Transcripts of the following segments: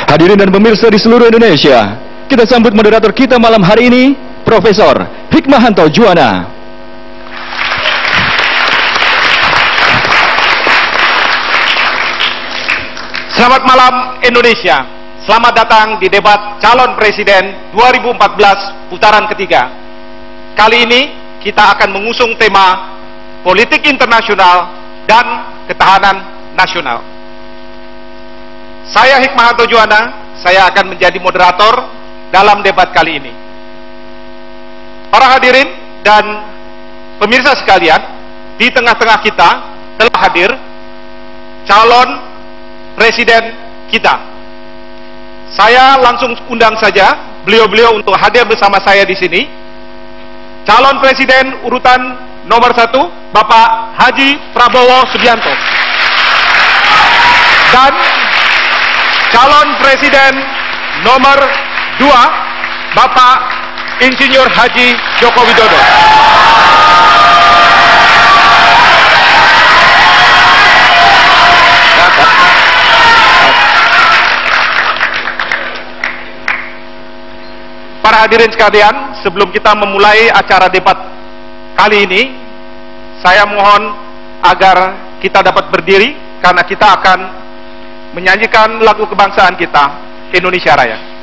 Hadirin dan pemirsa di seluruh Indonesia, kita sambut moderator kita malam hari ini, Profesor Hikmahanto Juwana. Selamat malam Indonesia. Selamat datang di debat calon presiden 2014 putaran ketiga. Kali ini kita akan mengusung tema politik internasional dan ketahanan nasional. Saya Hikmahanto Juwana, saya akan menjadi moderator dalam debat kali ini. Para hadirin dan pemirsa sekalian, di tengah-tengah kita telah hadir calon presiden kita. Saya langsung undang saja beliau-beliau untuk hadir bersama saya di sini. Calon presiden urutan nomor 1, Bapak Haji Prabowo Subianto. Dan calon presiden nomor 2, Bapak Insinyur Haji Joko Widodo. Para hadirin sekalian, sebelum kita memulai acara debat kali ini, saya mohon agar kita dapat berdiri karena kita akan menyanyikan lagu kebangsaan kita, Indonesia Raya.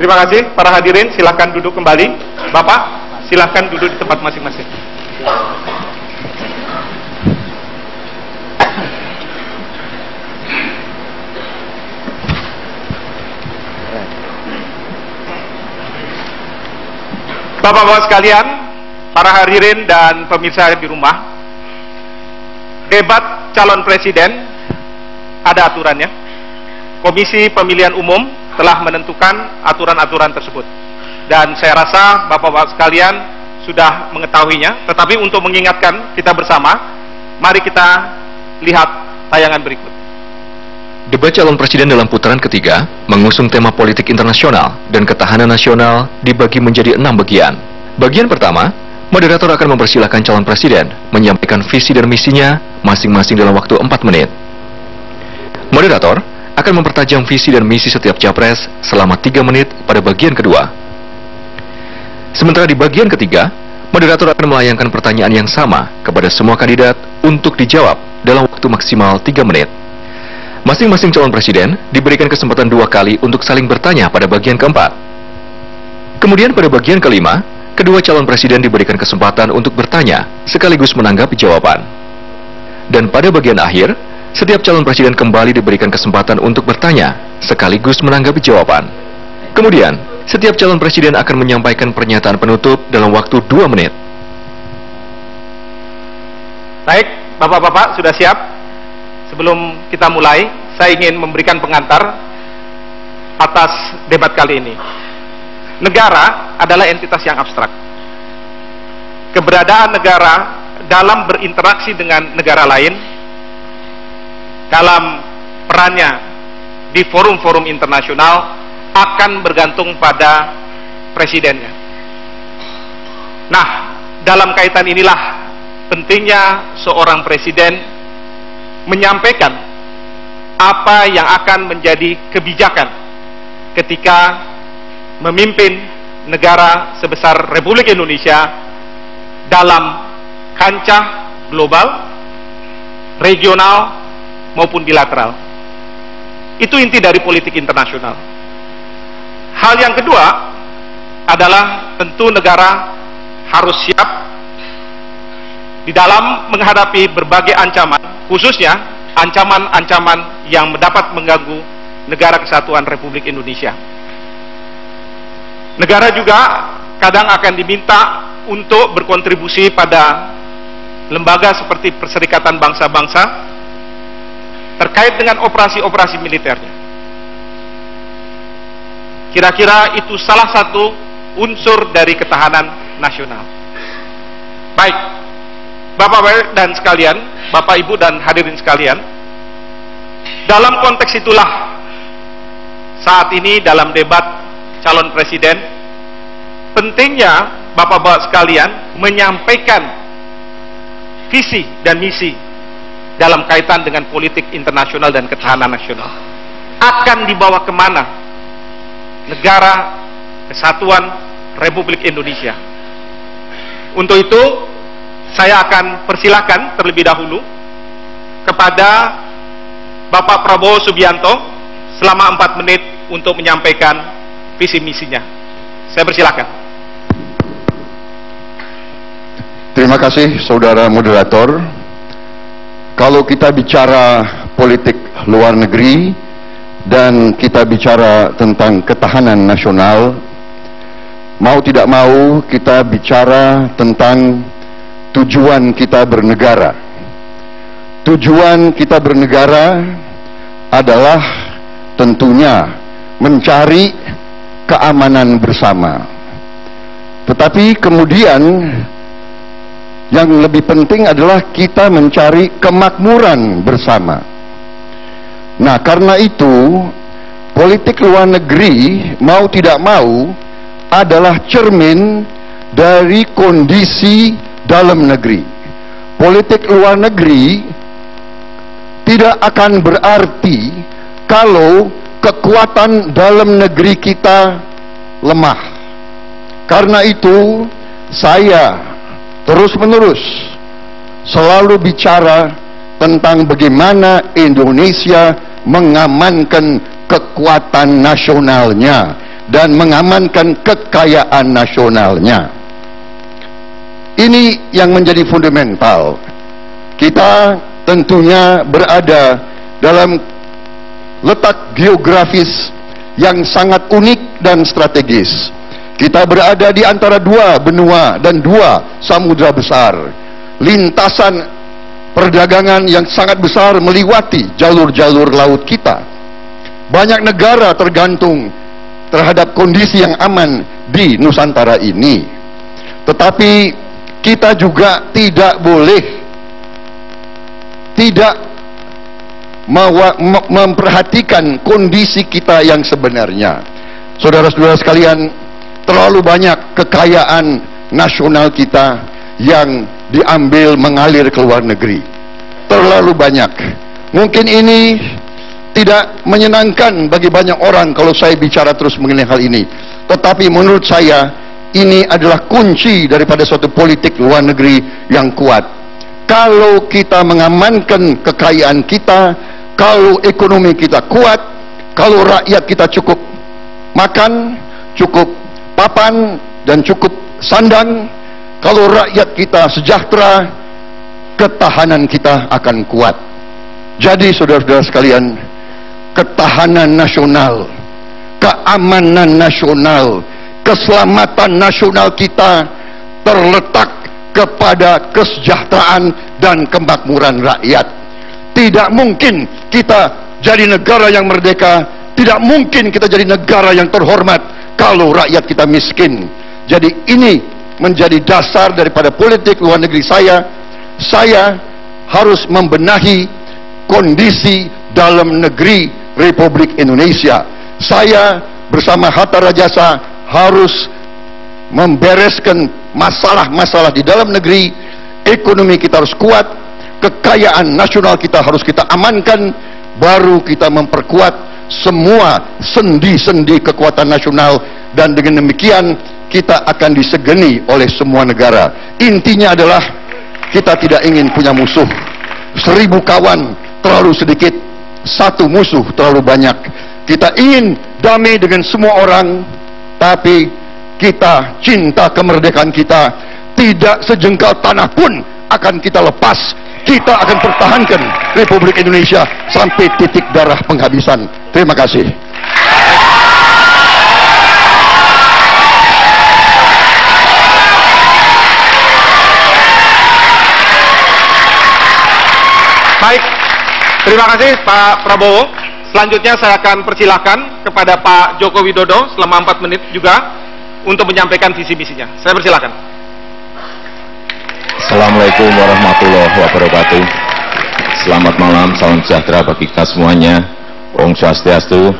Terima kasih para hadirin, silahkan duduk kembali. Bapak, silahkan duduk di tempat masing-masing. Bapak-bapak sekalian, para hadirin dan pemirsa di rumah, debat calon presiden ada aturannya. Komisi Pemilihan Umum telah menentukan aturan-aturan tersebut, dan saya rasa bapak-bapak sekalian sudah mengetahuinya. Tetapi untuk mengingatkan kita bersama, mari kita lihat tayangan berikut. Debat calon presiden dalam putaran ketiga mengusung tema politik internasional dan ketahanan nasional dibagi menjadi 6 bagian. Bagian pertama, moderator akan mempersilahkan calon presiden menyampaikan visi dan misinya masing-masing dalam waktu 4 menit. Moderator akan mempertajam visi dan misi setiap capres selama 3 menit pada bagian kedua. Sementara di bagian ketiga, moderator akan melayangkan pertanyaan yang sama kepada semua kandidat untuk dijawab dalam waktu maksimal 3 menit. Masing-masing calon presiden diberikan kesempatan 2 kali untuk saling bertanya pada bagian keempat. Kemudian pada bagian kelima, kedua calon presiden diberikan kesempatan untuk bertanya sekaligus menanggapi jawaban. Dan pada bagian akhir, setiap calon presiden kembali diberikan kesempatan untuk bertanya sekaligus menanggapi jawaban. Kemudian, setiap calon presiden akan menyampaikan pernyataan penutup dalam waktu 2 menit. Baik, bapak-bapak sudah siap? Sebelum kita mulai, saya ingin memberikan pengantar. atas debat kali ini. Negara adalah entitas yang abstrak. Keberadaan negara dalam berinteraksi dengan negara lain, dalam perannya di forum-forum internasional akan bergantung pada presidennya. Nah, dalam kaitan inilah pentingnya seorang presiden menyampaikan apa yang akan menjadi kebijakan ketika memimpin negara sebesar Republik Indonesia dalam kancah global, regional, maupun bilateral. Itu inti dari politik internasional. Hal yang kedua adalah tentu negara harus siap di dalam menghadapi berbagai ancaman, khususnya ancaman-ancaman yang dapat mengganggu negara kesatuan Republik Indonesia. Negara juga kadang akan diminta untuk berkontribusi pada lembaga seperti Perserikatan Bangsa-Bangsa terkait dengan operasi-operasi militernya. Kira-kira itu salah satu unsur dari ketahanan nasional. Baik, Bapak dan sekalian, Bapak Ibu dan hadirin sekalian, dalam konteks itulah saat ini dalam debat calon presiden, pentingnya Bapak-bapak sekalian menyampaikan visi dan misi dalam kaitan dengan politik internasional dan ketahanan nasional. Akan dibawa kemana negara kesatuan Republik Indonesia? Untuk itu, saya akan persilakan terlebih dahulu kepada Bapak Prabowo Subianto selama 4 menit untuk menyampaikan visi misinya. Saya persilakan. Terima kasih saudara moderator. Kalau kita bicara politik luar negeri dan kita bicara tentang ketahanan nasional, mau tidak mau kita bicara tentang tujuan kita bernegara. Tujuan kita bernegara adalah tentunya mencari keamanan bersama. Tetapi kemudian yang lebih penting adalah kita mencari kemakmuran bersama. Nah, karena itu politik luar negeri mau tidak mau adalah cermin dari kondisi dalam negeri. Politik luar negeri tidak akan berarti kalau kekuatan dalam negeri kita lemah. Karena itu saya terus-menerus selalu bicara tentang bagaimana Indonesia mengamankan kekuatan nasionalnya dan mengamankan kekayaan nasionalnya. Ini yang menjadi fundamental. Kita tentunya berada dalam letak geografis yang sangat unik dan strategis. Kita berada di antara 2 benua dan 2 samudra besar. Lintasan perdagangan yang sangat besar meliwati jalur-jalur laut kita. Banyak negara tergantung terhadap kondisi yang aman di Nusantara ini. Tetapi kita juga tidak boleh tidak memperhatikan kondisi kita yang sebenarnya. Saudara-saudara sekalian, terlalu banyak kekayaan nasional kita yang diambil mengalir ke luar negeri. Terlalu banyak. Mungkin ini tidak menyenangkan bagi banyak orang kalau saya bicara terus mengenai hal ini. Tetapi menurut saya, ini adalah kunci daripada suatu politik luar negeri yang kuat. Kalau kita mengamankan kekayaan kita, kalau ekonomi kita kuat, kalau rakyat kita cukup makan, cukup papan, dan cukup sandang, kalau rakyat kita sejahtera, ketahanan kita akan kuat. Jadi saudara-saudara sekalian, ketahanan nasional, keamanan nasional, keselamatan nasional kita terletak kepada kesejahteraan dan kemakmuran rakyat. Tidak mungkin kita jadi negara yang merdeka Tidak mungkin kita jadi negara yang terhormat kalau rakyat kita miskin. Jadi ini menjadi dasar daripada politik luar negeri saya. Saya harus membenahi kondisi dalam negeri Republik Indonesia. Saya bersama Hatta Rajasa harus membereskan masalah-masalah di dalam negeri. Ekonomi kita harus kuat, kekayaan nasional kita harus kita amankan, baru kita memperkuat semua sendi-sendi kekuatan nasional, dan dengan demikian kita akan disegeni oleh semua negara. Intinya adalah kita tidak ingin punya musuh. 1000 kawan terlalu sedikit, 1 musuh terlalu banyak. Kita ingin damai dengan semua orang, tapi kita cinta kemerdekaan kita. Tidak sejengkal tanah pun akan kita lepas. Kita akan pertahankan Republik Indonesia sampai titik darah penghabisan. Terima kasih. Baik, terima kasih Pak Prabowo. Selanjutnya saya akan persilahkan kepada Pak Joko Widodo selama 4 menit juga untuk menyampaikan visi misinya. Saya persilahkan. Assalamualaikum warahmatullahi wabarakatuh. Selamat malam, salam sejahtera bagi kita semuanya. Om Swastiastu.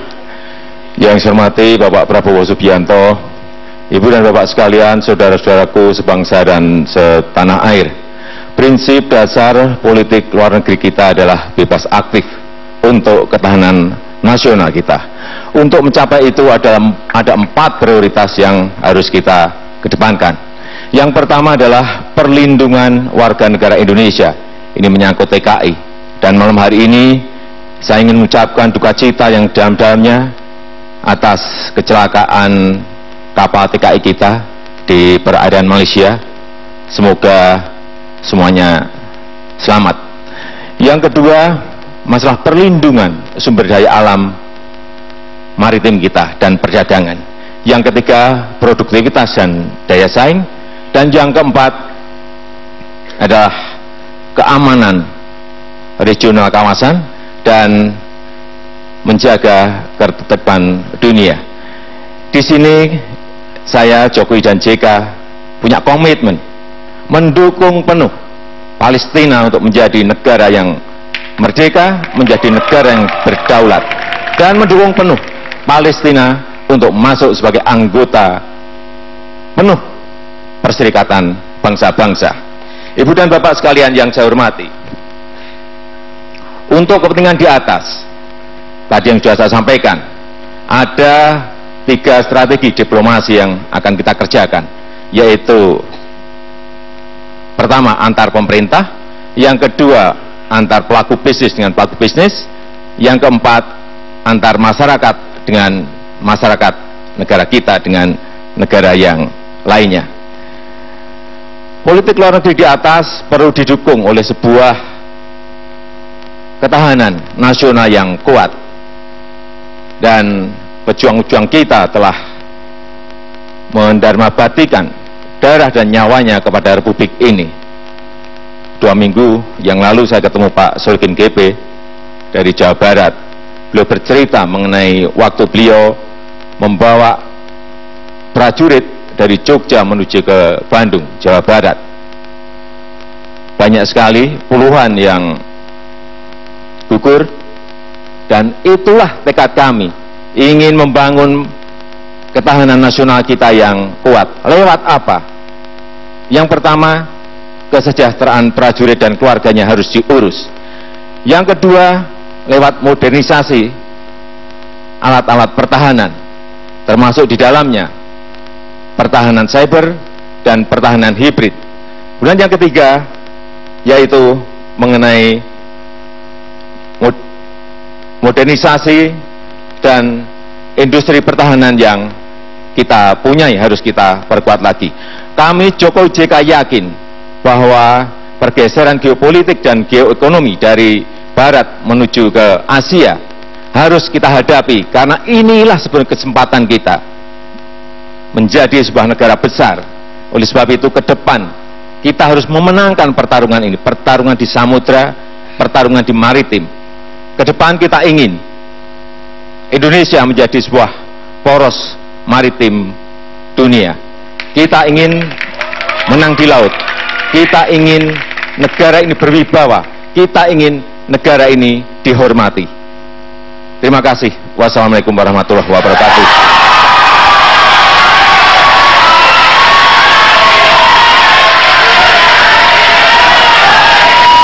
Yang saya hormati Bapak Prabowo Subianto, Ibu dan Bapak sekalian, saudara-saudaraku sebangsa dan setanah air. Prinsip dasar politik luar negeri kita adalah bebas aktif untuk ketahanan nasional kita. Untuk mencapai itu ada 4 prioritas yang harus kita kedepankan. Yang pertama adalah perlindungan warga negara Indonesia. Ini menyangkut TKI. Dan malam hari ini saya ingin mengucapkan duka cita yang dalam-dalamnya atas kecelakaan kapal TKI kita di perairan Malaysia. Semoga semuanya selamat. Yang kedua, masalah perlindungan sumber daya alam maritim kita dan perdagangan. Yang ketiga, produktivitas dan daya saing. Dan yang keempat adalah keamanan regional kawasan dan menjaga ketertiban dunia. Di sini saya, Jokowi dan JK punya komitmen mendukung penuh Palestina untuk menjadi negara yang merdeka, menjadi negara yang berdaulat, dan mendukung penuh Palestina untuk masuk sebagai anggota penuh Perserikatan Bangsa-Bangsa. Ibu dan Bapak sekalian yang saya hormati, untuk kepentingan di atas, tadi yang sudah saya sampaikan, ada 3 strategi diplomasi yang akan kita kerjakan, yaitu pertama antar pemerintah, yang kedua antar pelaku bisnis dengan pelaku bisnis, yang keempat antar masyarakat dengan masyarakat negara kita dengan negara yang lainnya. Politik luar negeri di atas perlu didukung oleh sebuah ketahanan nasional yang kuat, dan pejuang-pejuang kita telah mendarmabatikan darah dan nyawanya kepada Republik ini. 2 minggu yang lalu saya ketemu Pak Solkin GP dari Jawa Barat. Beliau bercerita mengenai waktu beliau membawa prajurit dari Jogja menuju ke Bandung, Jawa Barat. Banyak sekali, puluhan yang gugur, dan itulah tekad kami, ingin membangun ketahanan nasional kita yang kuat. Lewat apa? Yang pertama, kesejahteraan prajurit dan keluarganya harus diurus. Yang kedua, lewat modernisasi alat-alat pertahanan, termasuk di dalamnya pertahanan cyber dan pertahanan hibrid. Kemudian yang ketiga, yaitu mengenai modernisasi dan industri pertahanan yang kita punyai harus kita perkuat lagi. Kami Jokowi JK yakin bahwa pergeseran geopolitik dan geoekonomi dari barat menuju ke Asia harus kita hadapi, karena inilah sebenarnya kesempatan kita menjadi sebuah negara besar. Oleh sebab itu ke depan kita harus memenangkan pertarungan ini, pertarungan di samudra, pertarungan di maritim. Ke depan kita ingin Indonesia menjadi sebuah poros maritim dunia. Kita ingin menang di laut. Kita ingin negara ini berwibawa. Kita ingin negara ini dihormati. Terima kasih. Wassalamualaikum warahmatullahi wabarakatuh.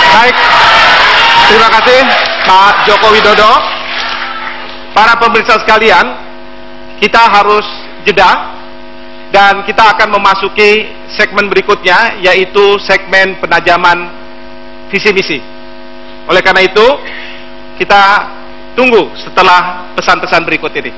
Baik, terima kasih Pak Joko Widodo. Para pemirsa sekalian, kita harus jeda dan kita akan memasuki segmen berikutnya, yaitu segmen penajaman visi misi. Oleh karena itu, kita tunggu setelah pesan-pesan berikut ini.